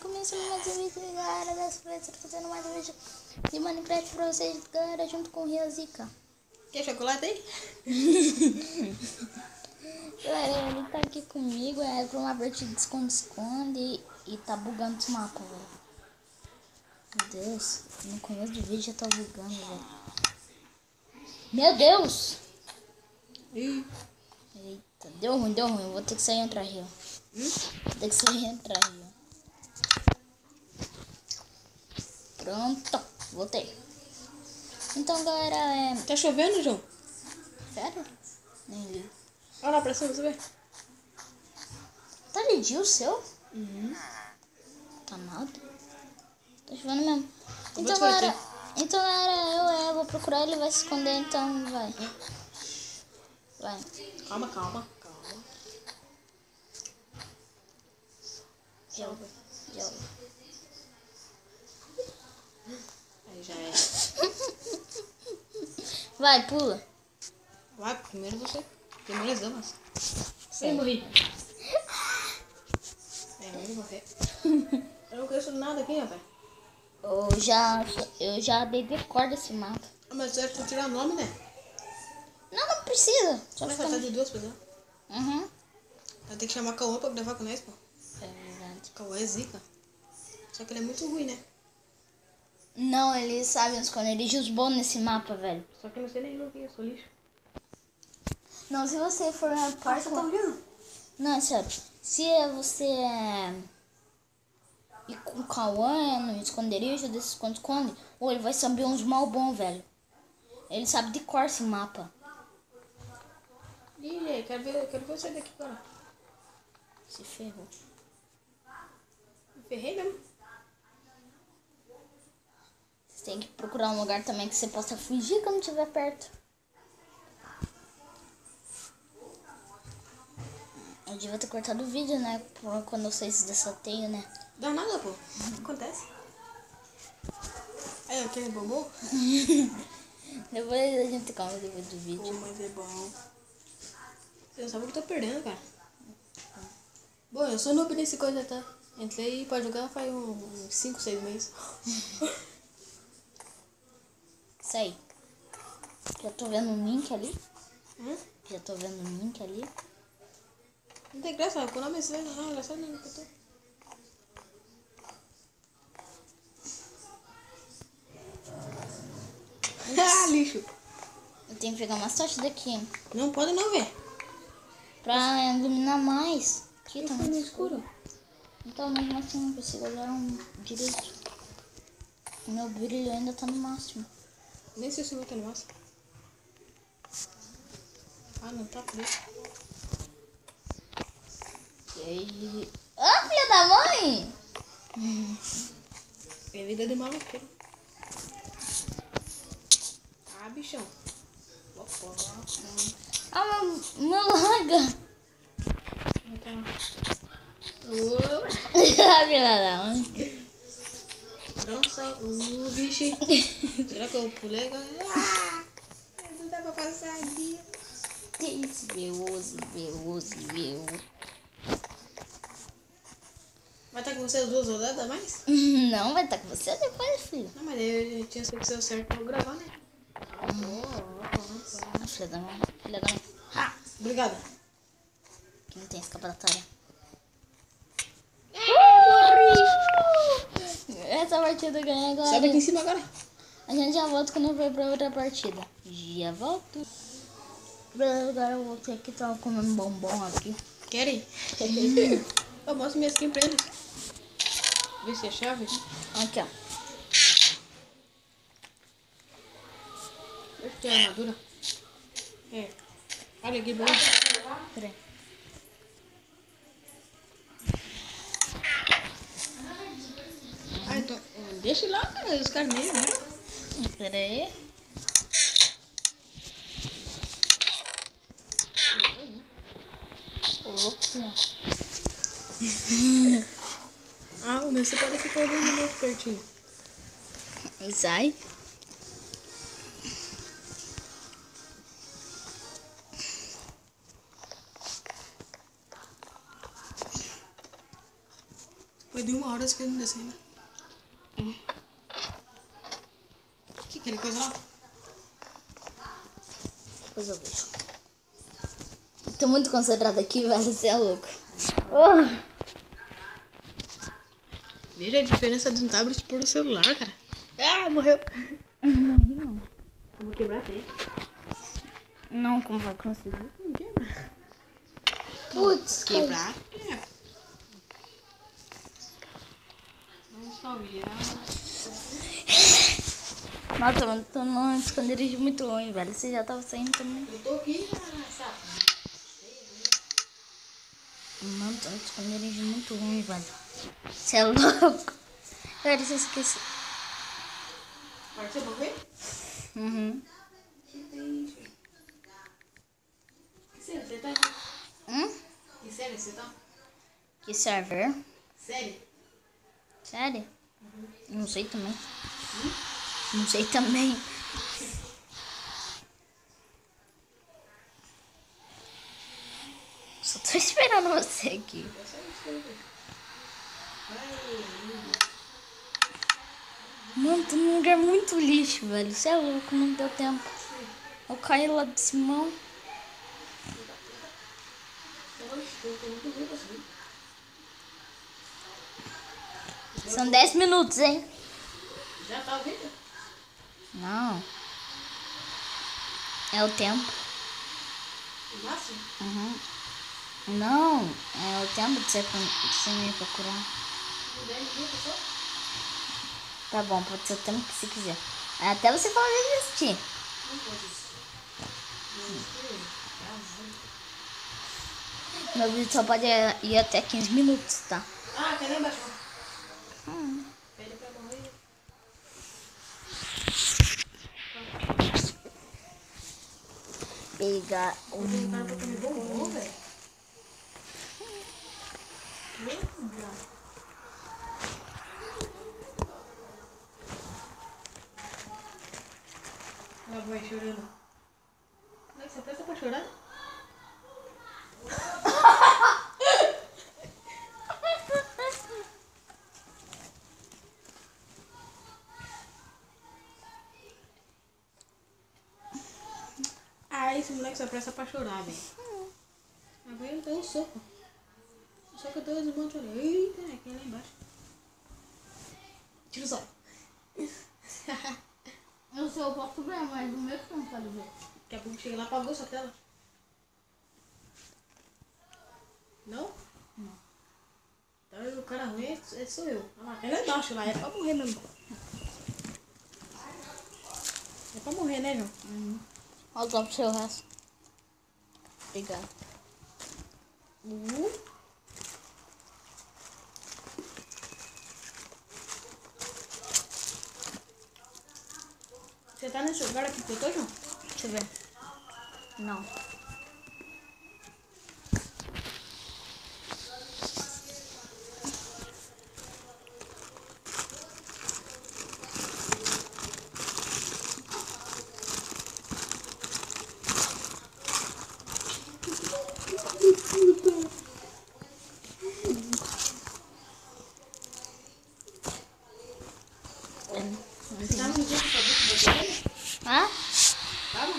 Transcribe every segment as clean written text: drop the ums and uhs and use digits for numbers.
Começando mais um vídeo, galera. Dessa vez eu tô fazendo mais um vídeo de Minecraft pra vocês, galera, junto com o Riazica. Quer chocolate aí? Galera, ele tá aqui comigo, pra uma partida de esconde-esconde e tá bugando os mapas, velho. Meu Deus, no começo do vídeo já tá bugando, velho. Meu Deus! Ih. Eita, deu ruim, eu vou ter que sair e entrar aqui, ó. Vou ter que sair e entrar aqui, ó. Pronto, voltei. Então, galera, Tá chovendo, João? Sério? Nem li. Olha lá pra cima, você vê? Tá de dia o seu? Tá nada. Tá chovendo mesmo. Então, galera, eu vou procurar, ele vai se esconder, então vai. Vai. Calma. Já. Aí já é. Vai, pula. Vai, primeiro você. Primeiro as damas. Sem morrer. Eu vou morrer. Eu não conheço nada aqui, rapaz. Eu já dei decor desse mapa. Mas você vai tirar o nome, né? Não precisa. Só Mas fica... tá de duas pessoas. Uhum. Vai ter que chamar Cauã pra gravar com nós, pô. É verdade. Cauã é zica. Só que ele é muito ruim, né? Não, ele sabe os esconderijos bons nesse mapa, velho. Só que eu não sei nem o que é, sou lixo. Não, se você for na parte... Você tá olhando? Não, é sério. Se você ir com o Cauã no esconderijo desse esconde-esconde, ou ele vai saber uns mal bons, velho. Ele sabe de cor esse mapa. Ih, quero ver você daqui agora. Se ferrou. Me ferrei mesmo. Você tem que procurar um lugar também que você possa fugir quando estiver perto. Eu devia ter cortado o vídeo, né? Por quando vocês desateiam, né? Dá nada, pô. Acontece. Aí, aquele bobo? Depois a gente calma depois do Pô, vídeo. mas é bom. Você não sabe o que eu tô perdendo, cara. Bom, eu sou noob nesse coisa, tá? Entrei pra jogar faz uns 5, 6 meses. Isso aí. Já tô vendo um link ali. Não ali. tem graça, com o nome você não é engraçado nem que eu tô. Ah, lixo. Eu tenho que pegar uma sorte daqui, hein? Não pode não ver. Pra iluminar mais. Aqui Eu tá fui muito no escuro. Então, mesmo assim, não consigo olhar direito. O meu brilho ainda tá no máximo. Nem sei se eu vou ter no máximo. Ah, não tá preto. E aí... Ah, filha da mãe! É vida de maluqueiro. Ah, bichão. Opa. Ah, meu laga! Ah, filha da mãe. Nossa, o bicho. Será que eu pulei agora? Ah, não dá pra passar aqui. Que isso, veoso. Vai estar com você as 2 rodadas a mais? Não, vai estar com você depois, filho. Não, mas eu tinha certeza certo pra eu gravar, né? Ah, filha da mãe. Ah, obrigado. Que não tem escapatória. Essa partida ganha agora. Sobe aqui em cima agora. A gente já volta quando for pra outra partida. Já volto. Beleza, agora eu voltei aqui, tava comendo bombom aqui. Querem? Eu mostro minha skin pra eles. Vê se é chave. Aqui, ó. Deixa eu ter a armadura. É. Olha que bom. Peraí. Ah, então. Deixa lá, cara. Os caras mesmo, né? Peraí. Opa. Ah, mas você pode ficar olhando muito pertinho. Sai. Foi de 1 hora que eu não desci ainda. Que aquele coisa lá? Depois eu vejo. Tô muito concentrada aqui, velho. Você é louco. Oh. Veja a diferença de um tablet por celular, cara. Ah, morreu. Não. Eu vou quebrar até. Não, como vai conseguir? Não quebra. Putz, Quebrar? É. Vamos salvar. Nossa, mano, tô num esconderijo muito ruim, velho. Você já tava saindo também? Eu tô aqui, sabe? Mano, tô num esconderijo muito ruim, velho. Você é louco? Velho, você esqueceu. Pode ser morrer? Uhum. Que sério, você tá? Que sério, você tá? Que server? Sério? Sério? Não sei também. Não sei também. Só tô esperando você aqui. Mano, tô num lugar muito lixo, velho. Você é louco, não deu tempo. Eu caí lá de cima. São 10 minutos, hein? Já tá ouvindo? Não. É o tempo. O máximo? Uhum. Não, é o tempo de você me procurar. 10 minutos só? Tá bom, pode ser o tempo que você quiser. Até você falar de desistir. Não pode isso. Meu vídeo só pode ir até 15 minutos, tá? Ah, quer nem baixar? Pede pra morrer. Pegar Vou tentar pra comer bombom, velho. Ela vai chorando. Como é que você presta pra chorar? Ah, esse moleque só presta pra chorar, velho. Agora ele deu um soco. Só que eu dou os irmãos chorando. Eita, aqui é lá embaixo. Tira o sol. Eu sei, eu posso ver, mas o meu que não pode ver. Daqui a pouco chega lá e apagou sua tela. Não? Não. Então o cara ruim sou eu. Olha lá, é lá embaixo lá, é pra morrer mesmo. É pra morrer, né, João? Olha lá pro seu resto. Obrigado. Você tá nesse lugar aqui que eu tô, João? Deixa eu ver. Não. Você tava no dia que o Fabrício bateu ele? Hã? Tava?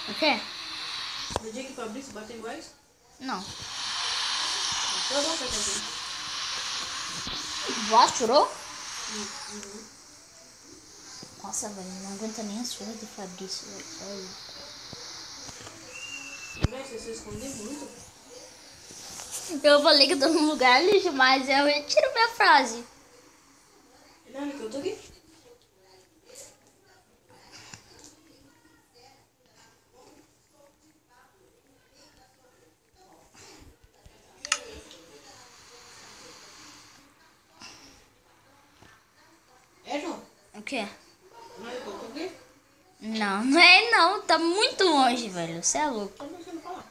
O quê? No dia que o Fabrício bateu igual isso? Não. Eu não sei fazer. Vó chorou? Nossa, velho, não aguenta nem a surra do Fabrício. Velho. Você se escondeu muito? Eu falei que eu tô num lugar lixo, mas eu retiro minha frase. Não, que eu tô aqui. É, João? O quê? Não, que eu tô aqui. Não, não é não. Tá muito longe, velho. Você é louco. Como você não falar?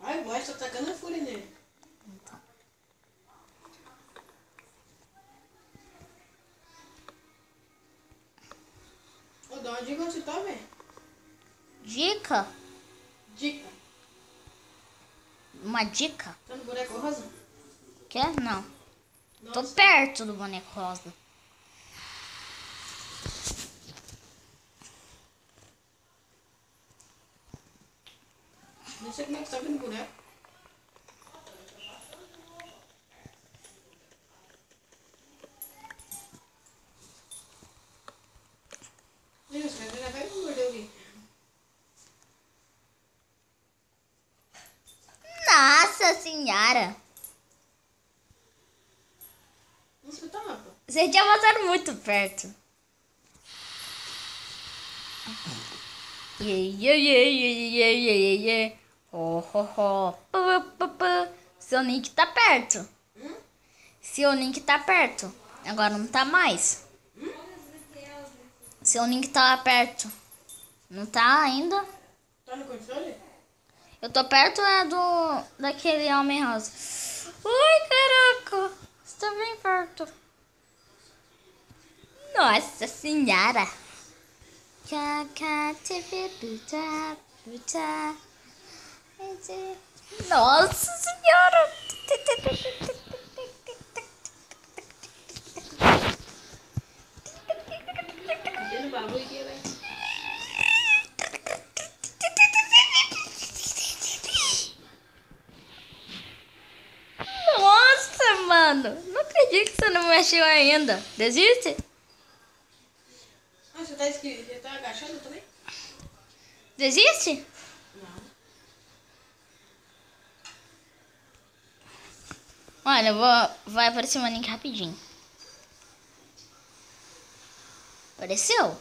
Ai, boy, tô tacando a fúria nele. Ô, dá uma dica onde você tá, velho. Dica? Dica. Uma uma dica? Tá no boneco rosa? Quer? Não. Tô Nossa. perto do boneco rosa. Não sei como é que tá vendo o boneco. Deus, cara, já vai me morder alguém. Nossa senhora. Não escuta lá, pô. Vocês já passaram muito perto. Yeah. Oh. Seu Link tá perto. Seu Link tá perto. Agora não tá mais. Seu Link tá perto. Não tá ainda? Tá no controle? Eu tô perto daquele homem rosa. Ai, caraca. Você tá bem perto. Nossa senhora. Nossa senhora. Cadê no bagulho aqui, velho? Nossa, mano. Não acredito que você não mexeu ainda. Desiste? Ah, você tá escrito? Você tá agachando também? Desiste? Não. Olha, vai aparecer um link rapidinho. Apareceu?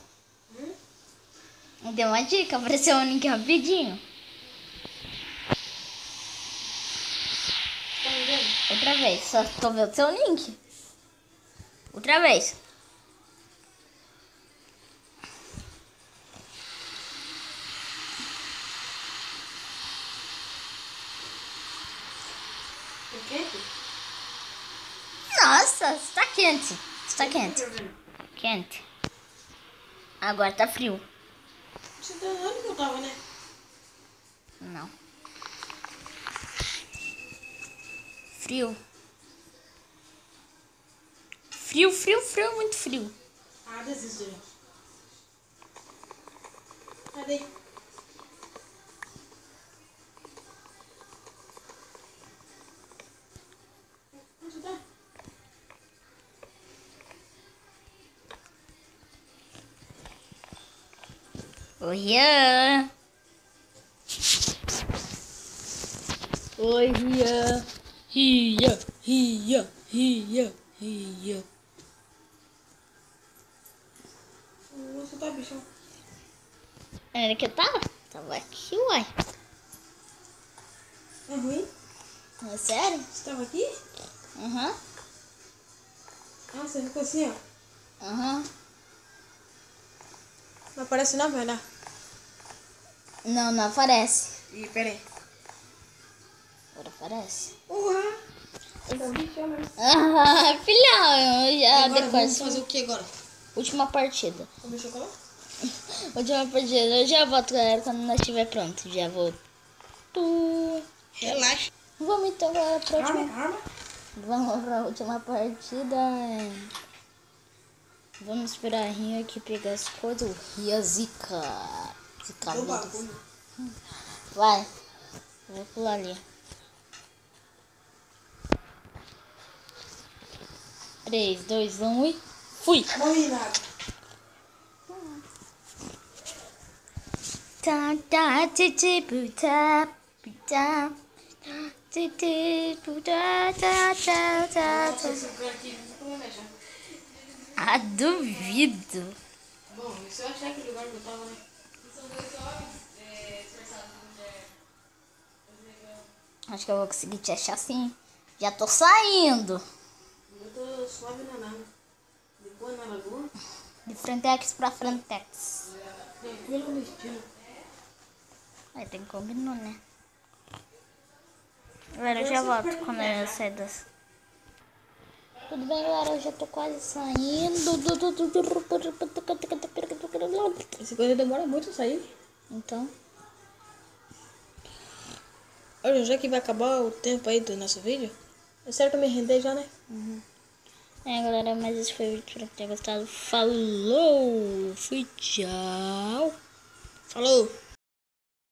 Deu uma dica, apareceu um link rapidinho. Tá me vendo? Outra vez, só tô vendo seu link. Outra vez. Tá quente? Nossa, está quente. Está quente. Tá vendo? Quente. Agora tá frio. Você tá onde que eu tava, né? Não. Frio. Frio, muito frio. Ah, desisto já. Cadê? Onde você tá? Oi, Oi, Ria. Ria. Onde você tá, bichão? Onde que eu tava? Tava aqui, uai. É ruim? É sério? Você tava aqui? Aham. Ah, você ficou assim, ó. Aham. Não aparece não, vai lá. Não aparece. Ih, pera aí. Agora aparece. Uhum. Tá bichão, né? Ah, filhão, eu já Agora vamos depois. fazer o que agora? Última partida. Comer chocolate? Última partida. Eu já volto, galera, quando nós estiver pronto. Já volto. Relaxa. Vamos então agora pra última. Calma. Vamos pra última partida. Vamos esperar a Ria aqui pegar as coisas. Ria zica. Zica Deu vírus. bagulho. Vai. Vou pular ali. 3, 2, 1 e fui. Morri nada. Tá, titi, puta, puta. Titi, puta, tá. Nossa, esse lugar aqui não vai achar. Ah, duvido. Bom, e se eu achar que o lugar que eu tava, né? Acho que eu vou conseguir te achar sim. Já tô saindo. Eu tô suave na nada. De boa na lagoa. De Frentex pra Frentex. Tranquilo no estilo. Aí tem que combinar, né? Galera, eu já volto quando eu sair das... Tudo bem, galera? Eu já tô quase saindo. Essa coisa demora muito a sair. Então... Olha, já que vai acabar o tempo aí do nosso vídeo, é certo me render já, né? É, galera, mas esse foi o vídeo. Espero que tenha gostado. Falou! Fui, tchau! Falou!